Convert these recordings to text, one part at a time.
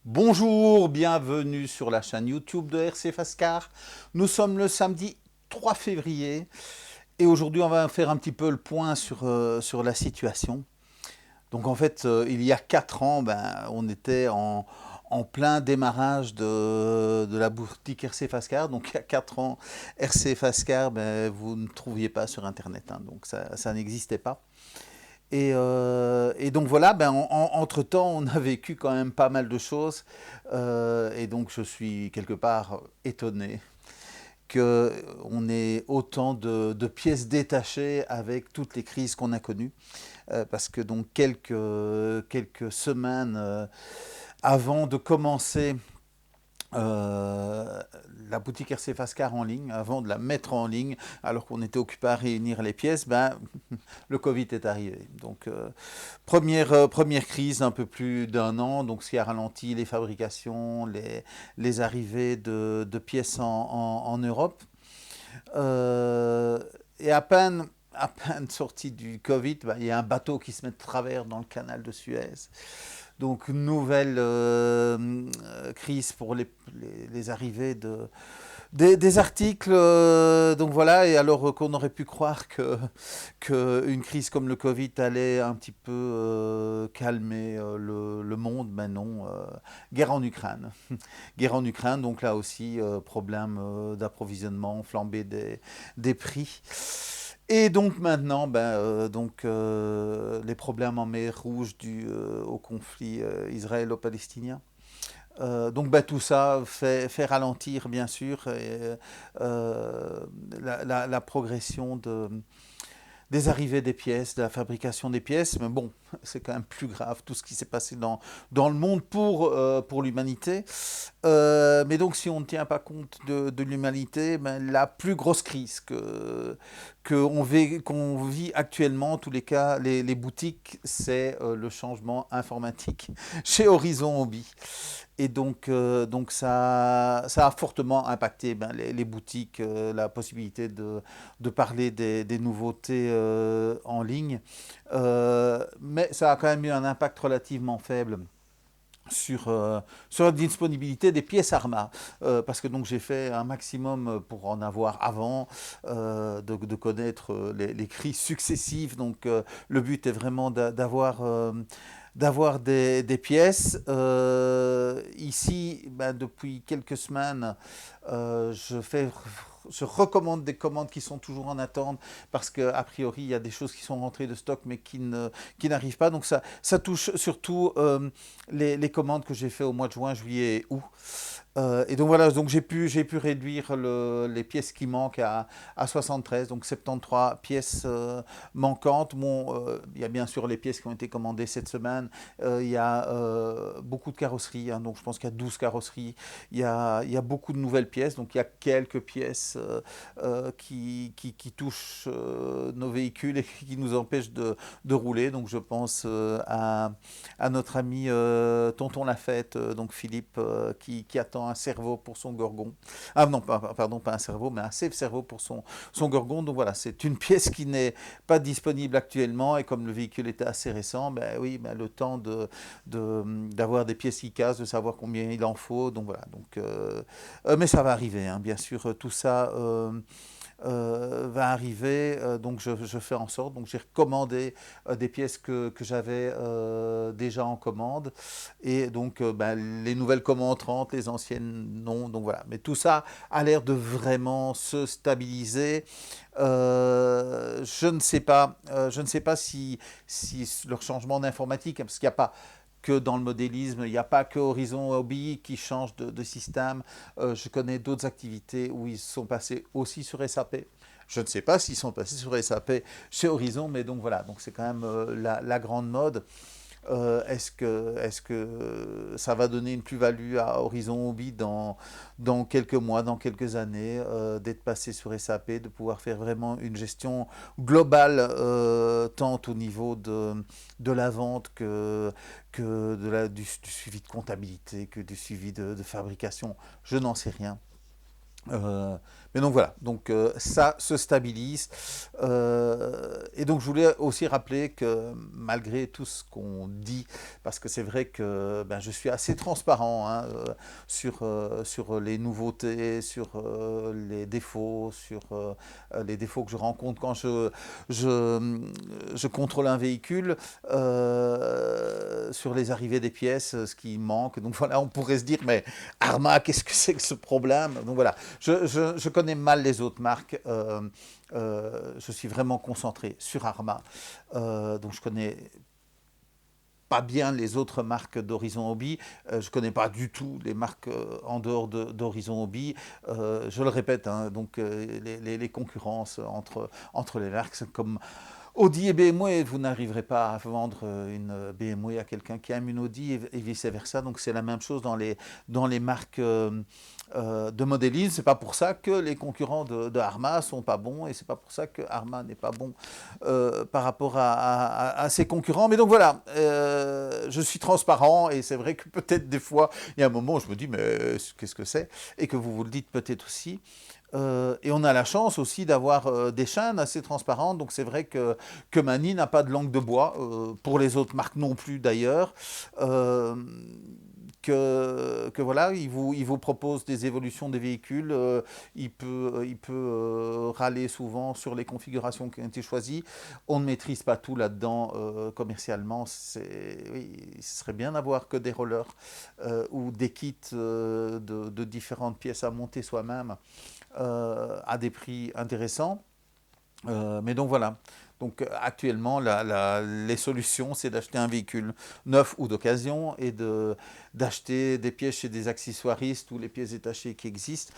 Bonjour, bienvenue sur la chaîne YouTube de RC Fascar. Nous sommes le samedi 3 février et aujourd'hui on va faire un petit peu le point sur la situation. Donc en fait, il y a 4 ans, on était en plein démarrage de la boutique RC Fascar. Donc il y a 4 ans, RC Fascar, vous ne trouviez pas sur Internet, hein, donc ça n'existait pas. Et donc voilà, entre-temps, on a vécu quand même pas mal de choses. Et donc je suis quelque part étonné qu'on ait autant de pièces détachées avec toutes les crises qu'on a connues. Parce que donc quelques semaines avant de commencer euh, la boutique RC Fascar en ligne, avant de la mettre en ligne, alors qu'on était occupé à réunir les pièces, le Covid est arrivé. Donc, première crise d'un peu plus d'un an, donc ce qui a ralenti les fabrications, les arrivées de pièces en Europe. Euh, et à peine sorti du Covid, il y a un bateau qui se met de travers dans le canal de Suez. Donc, nouvelle crise pour les arrivées des articles. Donc voilà, et alors qu'on aurait pu croire que une crise comme le Covid allait un petit peu calmer le monde, mais non. Guerre en Ukraine. Guerre en Ukraine, donc là aussi, problème d'approvisionnement, flambée des prix. Et donc maintenant, les problèmes en mer Rouge dus au conflit israélo-palestinien. Tout ça fait ralentir, bien sûr, la progression des arrivées des pièces, de la fabrication des pièces. Mais bon, c'est quand même plus grave tout ce qui s'est passé dans le monde pour l'humanité. Mais donc, si on ne tient pas compte de l'humanité, la plus grosse crise qu'on vit actuellement, en tous les cas, les boutiques, c'est le changement informatique chez Horizon Hobby. Et donc ça a fortement impacté les boutiques, la possibilité de parler des nouveautés en ligne. Mais ça a quand même eu un impact relativement faible sur la disponibilité des pièces Arma. Parce que donc j'ai fait un maximum pour en avoir avant, de connaître les crises successives. Donc le but est vraiment d'avoir des pièces. Ici, depuis quelques semaines, je recommande des commandes qui sont toujours en attente parce qu'a priori, il y a des choses qui sont rentrées de stock mais qui n'arrivent pas. Donc ça touche surtout les commandes que j'ai fait au mois de juin, juillet et août. Et donc voilà, donc j'ai pu réduire les pièces qui manquent à 73, donc 73 pièces manquantes. Bon, il y a bien sûr les pièces qui ont été commandées cette semaine. Il y a beaucoup de carrosseries, hein, donc je pense qu'il y a 12 carrosseries. Il y a beaucoup de nouvelles pièces, donc il y a quelques pièces qui touchent nos véhicules et qui nous empêchent de rouler. Donc je pense à notre ami Tonton Lafette, donc Philippe, qui attend un cerveau pour son gorgon. Ah non, pardon, pas un cerveau, mais un cerveau pour son gorgon. Donc voilà, c'est une pièce qui n'est pas disponible actuellement. Et comme le véhicule était assez récent, oui, le temps d'avoir des pièces qui cassent, de savoir combien il en faut. Donc voilà. Mais ça va arriver, hein, bien sûr, tout ça. Va arriver, donc je fais en sorte. Donc j'ai recommandé des pièces que j'avais déjà en commande, et donc les nouvelles commandes rentrent, les anciennes non. Donc voilà. Mais tout ça a l'air de vraiment se stabiliser. Je ne sais pas si leur changement d'informatique, hein, parce qu'il n'y a pas que dans le modélisme, il n'y a pas que Horizon Hobby qui change de système. Je connais d'autres activités où ils sont passés aussi sur SAP. Je ne sais pas s'ils sont passés sur SAP chez Horizon, mais donc voilà, donc c'est quand même la grande mode. Est-ce que ça va donner une plus-value à Horizon Hobby dans quelques mois, dans quelques années, d'être passé sur SAP, de pouvoir faire vraiment une gestion globale, tant au niveau de la vente que du suivi de comptabilité, que du suivi de fabrication? Je n'en sais rien. Euh, mais donc voilà, donc ça se stabilise. Et donc je voulais aussi rappeler que malgré tout ce qu'on dit, parce que c'est vrai que ben, je suis assez transparent hein, sur les nouveautés, sur les défauts, sur les défauts que je rencontre quand je, je contrôle un véhicule, sur les arrivées des pièces, ce qui manque. Donc voilà, on pourrait se dire, mais Arma, qu'est-ce que c'est que ce problème? Donc voilà, je connais mal les autres marques. Je suis vraiment concentré sur Arma. Donc je connais pas bien les autres marques d'Horizon Hobby. Je connais pas du tout les marques en dehors d'Horizon Hobby. Je le répète, hein, donc les concurrences entre les marques, c'est comme Audi et BMW, vous n'arriverez pas à vendre une BMW à quelqu'un qui aime une Audi et vice-versa. Donc c'est la même chose dans les marques de modélisme. C'est pas pour ça que les concurrents de Arma sont pas bons et c'est pas pour ça que Arma n'est pas bon par rapport à ses concurrents. Mais donc voilà, je suis transparent et c'est vrai que peut-être des fois, il y a un moment où je me dis mais qu'est-ce que c'est? Et que vous le dites peut-être aussi. Et on a la chance aussi d'avoir des chaînes assez transparentes. Donc c'est vrai que Mani n'a pas de langue de bois, pour les autres marques non plus d'ailleurs. Euh, que voilà, il vous propose des évolutions des véhicules. Il peut râler souvent sur les configurations qui ont été choisies. On ne maîtrise pas tout là-dedans commercialement. Oui, ce serait bien d'avoir que des rollers ou des kits de différentes pièces à monter soi-même à des prix intéressants. Mais donc voilà. Donc actuellement, les solutions, c'est d'acheter un véhicule neuf ou d'occasion et d'acheter des pièces chez des accessoiristes ou les pièces détachées qui existent.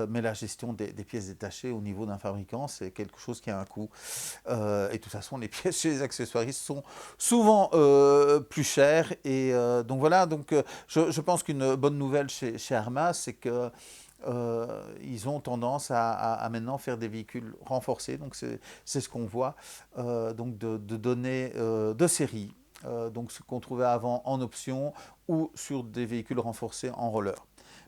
Mais la gestion des pièces détachées au niveau d'un fabricant, c'est quelque chose qui a un coût. Et de toute façon, les pièces chez les accessoiristes sont souvent plus chères. Et donc voilà, donc, je pense qu'une bonne nouvelle chez Arma, c'est que ils ont tendance à maintenant faire des véhicules renforcés, donc c'est ce qu'on voit, donc de données de série, donc ce qu'on trouvait avant en option ou sur des véhicules renforcés en roller.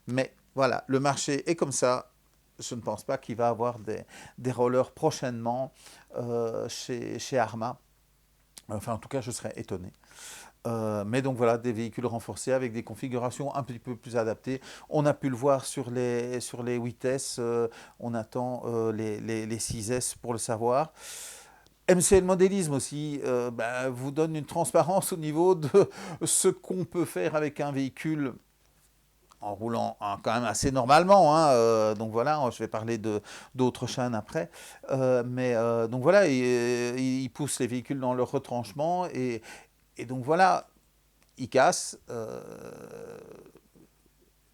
Mais voilà, le marché est comme ça. Je ne pense pas qu'il va y avoir des rollers prochainement chez Arma. Enfin, en tout cas, je serais étonné. Mais donc voilà, des véhicules renforcés avec des configurations un petit peu plus adaptées. On a pu le voir sur les 8S, on attend les 6S pour le savoir. MCL Modélisme aussi ben, vous donne une transparence au niveau de ce qu'on peut faire avec un véhicule en roulant hein, quand même assez normalement. Hein, donc voilà, je vais parler d'autres chaînes après. Donc voilà, il pousse les véhicules dans leur retranchement et donc voilà, ils cassent.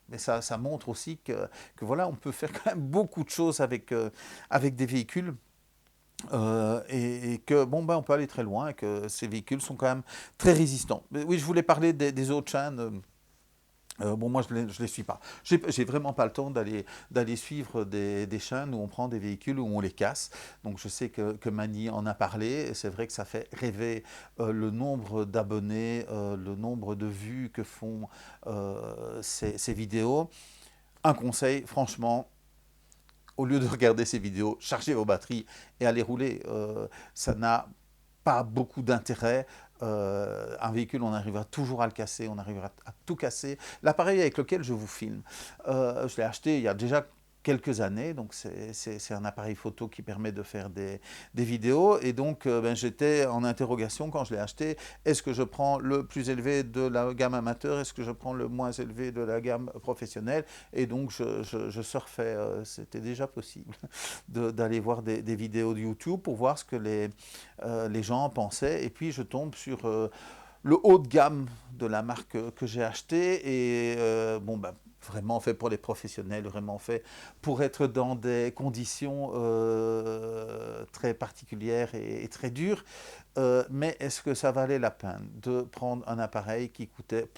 Mais ça montre aussi que voilà, on peut faire quand même beaucoup de choses avec des véhicules. Et que bon ben on peut aller très loin et que ces véhicules sont quand même très résistants. Mais oui, je voulais parler des autres chaînes. Bon, moi, je ne les suis pas. J'ai vraiment pas le temps d'aller suivre des chaînes où on prend des véhicules, où on les casse. Donc, je sais que Mani en a parlé. Et c'est vrai que ça fait rêver le nombre d'abonnés, le nombre de vues que font ces vidéos. Un conseil, franchement, au lieu de regarder ces vidéos, chargez vos batteries et allez rouler. Ça n'a pas beaucoup d'intérêt. Un véhicule, on arrivera toujours à le casser, on arrivera à tout casser. L'appareil avec lequel je vous filme, je l'ai acheté il y a déjà quelques années, donc c'est un appareil photo qui permet de faire des vidéos, et donc ben, j'étais en interrogation quand je l'ai acheté, est-ce que je prends le plus élevé de la gamme amateur, est-ce que je prends le moins élevé de la gamme professionnelle, et donc je surfais, c'était déjà possible d'aller voir des vidéos de YouTube pour voir ce que les gens pensaient. Et puis je tombe sur le haut de gamme de la marque que j'ai acheté. Et bon, ben, vraiment fait pour les professionnels, vraiment fait pour être dans des conditions très particulières et très dures. Mais est-ce que ça valait la peine de prendre un appareil qui coûtait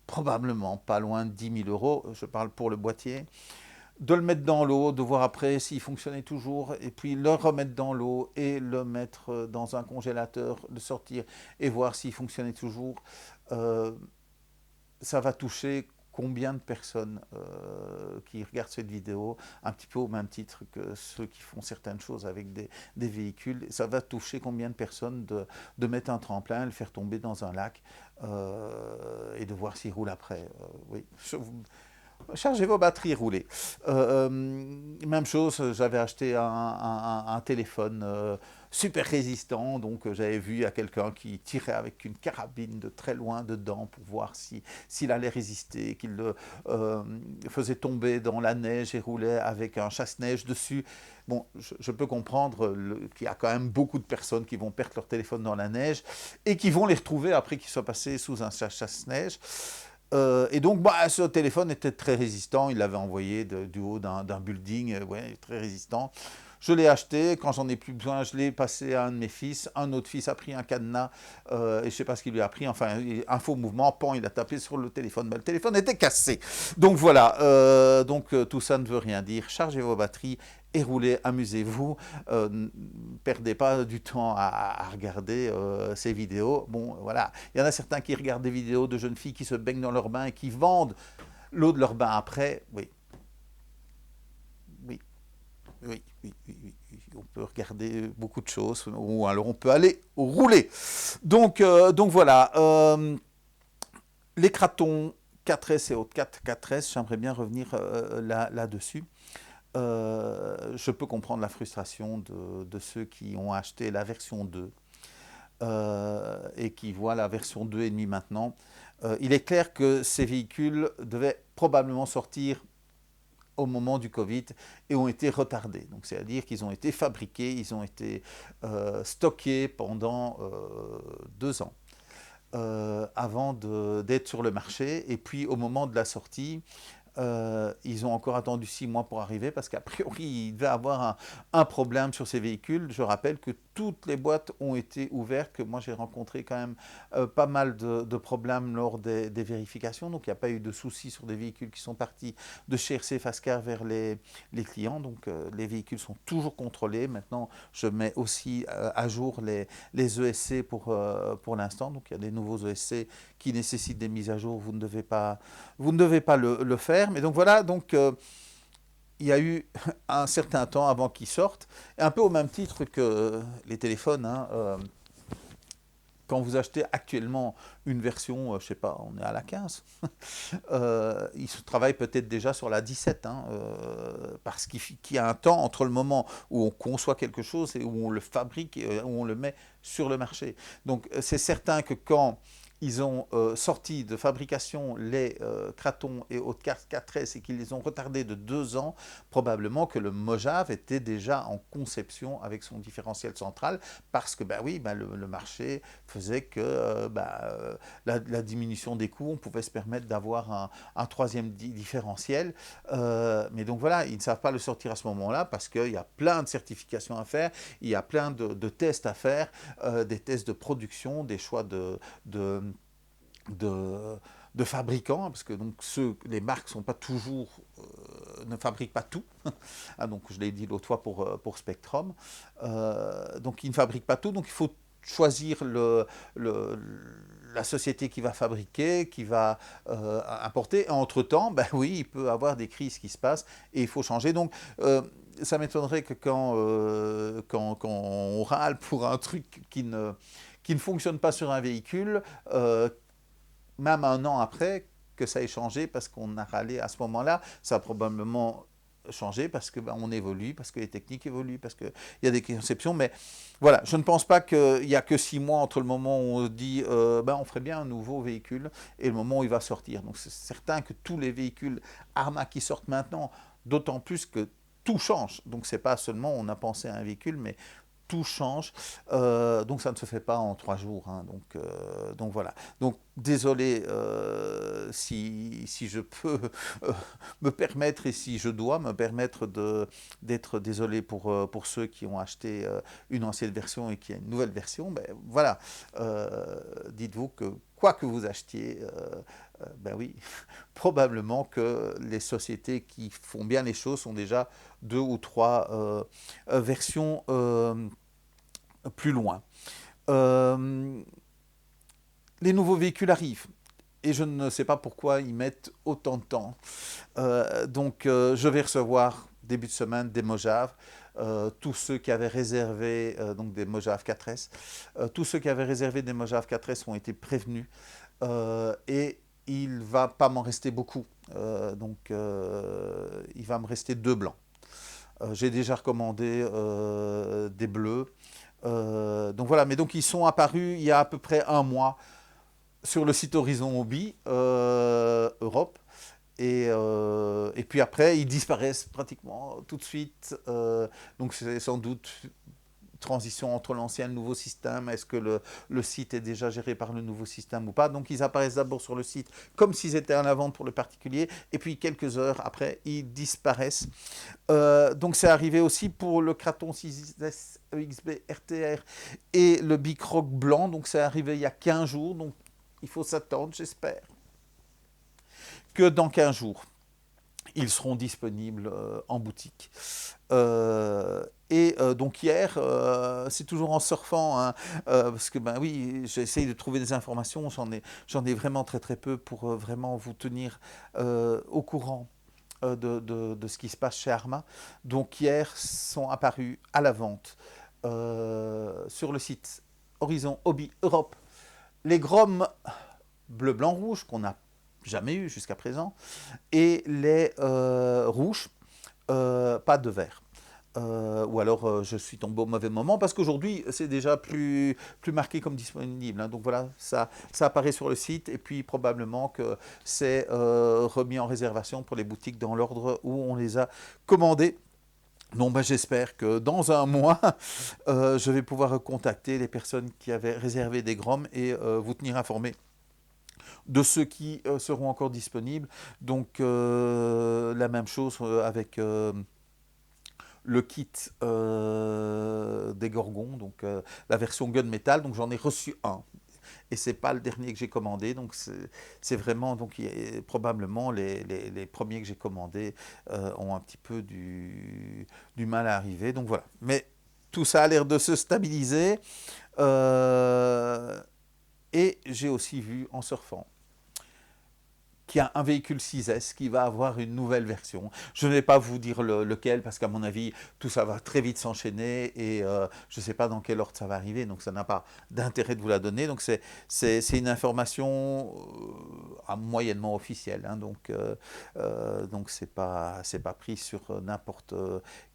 probablement pas loin de 10 000 euros, je parle pour le boîtier, de le mettre dans l'eau, de voir après s'il fonctionnait toujours, et puis le remettre dans l'eau et le mettre dans un congélateur, le sortir et voir s'il fonctionnait toujours. Euh, Ça va toucher combien de personnes qui regardent cette vidéo, un petit peu au même titre que ceux qui font certaines choses avec des véhicules. Ça va toucher combien de personnes de mettre un tremplin, le faire tomber dans un lac et de voir s'il roule après. Oui. Chargez vos batteries, roulez. Même chose, j'avais acheté un téléphone super résistant, donc j'avais vu à quelqu'un qui tirait avec une carabine de très loin dedans pour voir s'il allait résister, qu'il le faisait tomber dans la neige et roulait avec un chasse-neige dessus. Bon, je peux comprendre qu'il y a quand même beaucoup de personnes qui vont perdre leur téléphone dans la neige et qui vont les retrouver après qu'ils soient passés sous un chasse-neige. Et donc, bah, ce téléphone était très résistant. Il l'avait envoyé du haut d'un building, ouais, très résistant. Je l'ai acheté. Quand j'en ai plus besoin, je l'ai passé à un de mes fils. Un autre fils a pris un cadenas et je ne sais pas ce qu'il lui a pris. Enfin, un faux mouvement, pan, il a tapé sur le téléphone. Mais le téléphone était cassé. Donc voilà. Tout ça ne veut rien dire. Chargez vos batteries et roulez, amusez-vous, ne perdez pas du temps à regarder ces vidéos. Bon, voilà, il y en a certains qui regardent des vidéos de jeunes filles qui se baignent dans leur bain et qui vendent l'eau de leur bain après. Oui, oui, oui. On peut regarder beaucoup de choses, ou alors on peut aller rouler. Donc voilà, les cratons 4S et autres 4S, j'aimerais bien revenir là-dessus. Je peux comprendre la frustration de ceux qui ont acheté la version 2 et qui voient la version 2,5 maintenant. Il est clair que ces véhicules devaient probablement sortir au moment du Covid et ont été retardés. Donc, c'est-à-dire qu'ils ont été fabriqués, ils ont été stockés pendant 2 ans. Avant d'être sur le marché, et puis au moment de la sortie, ils ont encore attendu 6 mois pour arriver parce qu'a priori, il devait avoir un problème sur ces véhicules. Je rappelle que toutes les boîtes ont été ouvertes, que moi j'ai rencontré quand même pas mal de problèmes lors des vérifications. Donc il n'y a pas eu de soucis sur des véhicules qui sont partis de chez RC Fascar vers les clients. Donc les véhicules sont toujours contrôlés. Maintenant, je mets aussi à jour les ESC pour l'instant. Donc il y a des nouveaux ESC qui nécessitent des mises à jour. Vous ne devez pas le faire. Mais donc voilà, il y a eu un certain temps avant qu'ils sortent, un peu au même titre que les téléphones. Quand vous achetez actuellement une version, je ne sais pas, on est à la 15, ils travaillent peut-être déjà sur la 17, parce qu'il y a un temps entre le moment où on conçoit quelque chose et où on le fabrique et où on le met sur le marché. Donc c'est certain que quand ils ont sorti de fabrication les cratons et autres 4S et qu'ils les ont retardés de 2 ans, probablement que le Mojave était déjà en conception avec son différentiel central, parce que le marché faisait que la diminution des coûts, on pouvait se permettre d'avoir un troisième différentiel. Mais donc voilà, ils ne savent pas le sortir à ce moment-là parce qu'il y a plein de certifications à faire, il y a plein de tests à faire, des tests de production, des choix de fabricants, parce que donc les marques sont pas toujours, ne fabriquent pas tout. Donc je l'ai dit l'autre fois pour Spectrum. Donc ils ne fabriquent pas tout, donc il faut choisir la société qui va fabriquer, qui va importer. Et entre-temps, oui, il peut y avoir des crises qui se passent et il faut changer. Donc ça m'étonnerait que quand on râle pour un truc qui ne fonctionne pas sur un véhicule, même un an après, que ça ait changé parce qu'on a râlé à ce moment-là, ça a probablement changé parce que on évolue, parce que les techniques évoluent, parce qu'il y a des conceptions. Mais voilà, je ne pense pas qu'il n'y a que 6 mois entre le moment où on dit on ferait bien un nouveau véhicule et le moment où il va sortir. Donc c'est certain que tous les véhicules Arma qui sortent maintenant, d'autant plus que tout change. Donc c'est pas seulement on a pensé à un véhicule, mais tout change, donc ça ne se fait pas en 3 jours. Donc voilà. Donc désolé si je peux me permettre et si je dois me permettre d'être désolé pour ceux qui ont acheté une ancienne version et qui a une nouvelle version. Voilà, dites-vous que quoi que vous achetiez, oui, probablement que les sociétés qui font bien les choses sont déjà 2 ou 3 versions plus loin. Les nouveaux véhicules arrivent. et je ne sais pas pourquoi ils mettent autant de temps. Je vais recevoir début de semaine des Mojave. Tous ceux qui avaient réservé donc des Mojave 4S, tous ceux qui avaient réservé des Mojave 4S ont été prévenus et il va pas m'en rester beaucoup. Il va me rester 2 blancs. J'ai déjà recommandé des bleus. Donc voilà, mais donc ils sont apparus il y a à peu près un mois sur le site Horizon Hobby Europe. Et puis après, ils disparaissent pratiquement tout de suite. Donc c'est sans doute transition entre l'ancien et le nouveau système. Est-ce que le site est déjà géré par le nouveau système ou pas? Donc ils apparaissent d'abord sur le site comme s'ils étaient en vente pour le particulier. Et puis quelques heures après, ils disparaissent. Donc c'est arrivé aussi pour le Kraton 6S EXB RTR et le Bicroc blanc. Donc c'est arrivé il y a 15 jours. Donc il faut s'attendre, j'espère, que dans 15 jours, ils seront disponibles en boutique. Donc hier, c'est toujours en surfant, hein, parce que ben oui, j'essaye de trouver des informations, j'en ai vraiment très très peu pour vraiment vous tenir au courant de ce qui se passe chez Arma. Donc hier sont apparus à la vente sur le site Horizon Hobby Europe les Grom bleu, blanc, rouge qu'on n'a jamais eu jusqu'à présent et les rouges, pas de vert. Ou alors je suis tombé au mauvais moment parce qu'aujourd'hui c'est déjà plus marqué comme disponible. Hein. Donc voilà, ça apparaît sur le site et puis probablement que c'est remis en réservation pour les boutiques dans l'ordre où on les a commandés. Donc ben, j'espère que dans un mois, je vais pouvoir contacter les personnes qui avaient réservé des Grom et vous tenir informé de ceux qui seront encore disponibles. Donc la même chose avec le kit des Gorgons, donc la version Gunmetal. Donc j'en ai reçu un. Et c'est pas le dernier que j'ai commandé, donc c'est vraiment donc probablement les premiers que j'ai commandés ont un petit peu du mal à arriver. Donc voilà. Mais tout ça a l'air de se stabiliser. Et j'ai aussi vu en surfant qu'il y a un véhicule 6S qui va avoir une nouvelle version. Je ne vais pas vous dire lequel, parce qu'à mon avis, tout ça va très vite s'enchaîner et je ne sais pas dans quel ordre ça va arriver, donc ça n'a pas d'intérêt de vous la donner. Donc c'est une information moyennement officielle, hein, donc c'est pas pris sur n'importe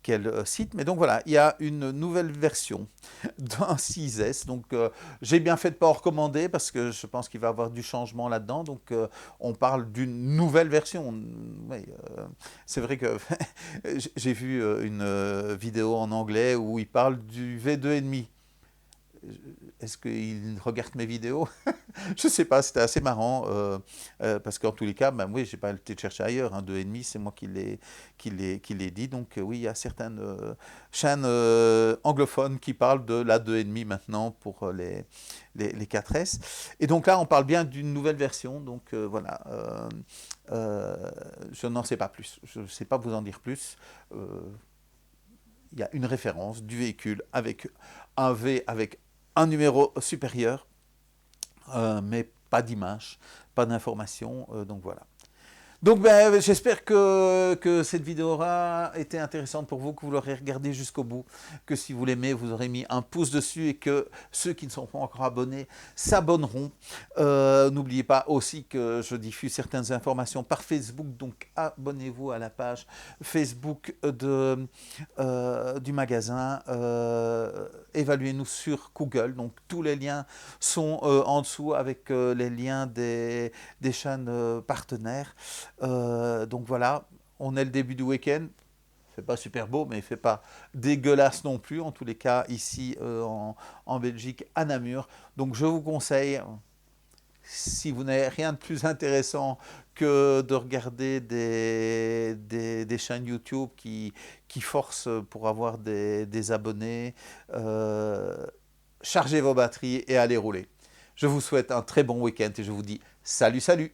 quel site. Mais donc voilà, il y a une nouvelle version d'un 6S. Donc j'ai bien fait de ne pas en recommander parce que je pense qu'il va y avoir du changement là-dedans. Donc on parle d'une nouvelle version. Oui, c'est vrai que j'ai vu une vidéo en anglais où il parle du V2,5. Est-ce qu'il regarde mes vidéos? Je ne sais pas, c'était assez marrant, parce qu'en tous les cas, ben oui, je n'ai pas été chercher ailleurs, hein, 2,5, c'est moi qui l'ai dit, donc oui, il y a certaines chaînes anglophones qui parlent de la 2,5 maintenant pour les 4S, et donc là, on parle bien d'une nouvelle version, donc voilà, je n'en sais pas plus, je ne sais pas vous en dire plus, il y a une référence du véhicule avec un V avec un numéro supérieur, mais pas d'image, pas d'information, donc voilà. Donc ben, j'espère que cette vidéo aura été intéressante pour vous, que vous l'aurez regardée jusqu'au bout, que si vous l'aimez, vous aurez mis un pouce dessus et que ceux qui ne sont pas encore abonnés s'abonneront. N'oubliez pas aussi que je diffuse certaines informations par Facebook, donc abonnez-vous à la page Facebook du magasin. Évaluez-nous sur Google, donc tous les liens sont en dessous avec les liens des chaînes partenaires. Donc voilà, on est le début du week-end. Il fait pas super beau, mais il fait pas dégueulasse non plus. En tous les cas, ici en Belgique, à Namur. Donc je vous conseille, si vous n'avez rien de plus intéressant que de regarder des chaînes YouTube qui forcent pour avoir des abonnés, chargez vos batteries et allez rouler. Je vous souhaite un très bon week-end et je vous dis salut, salut!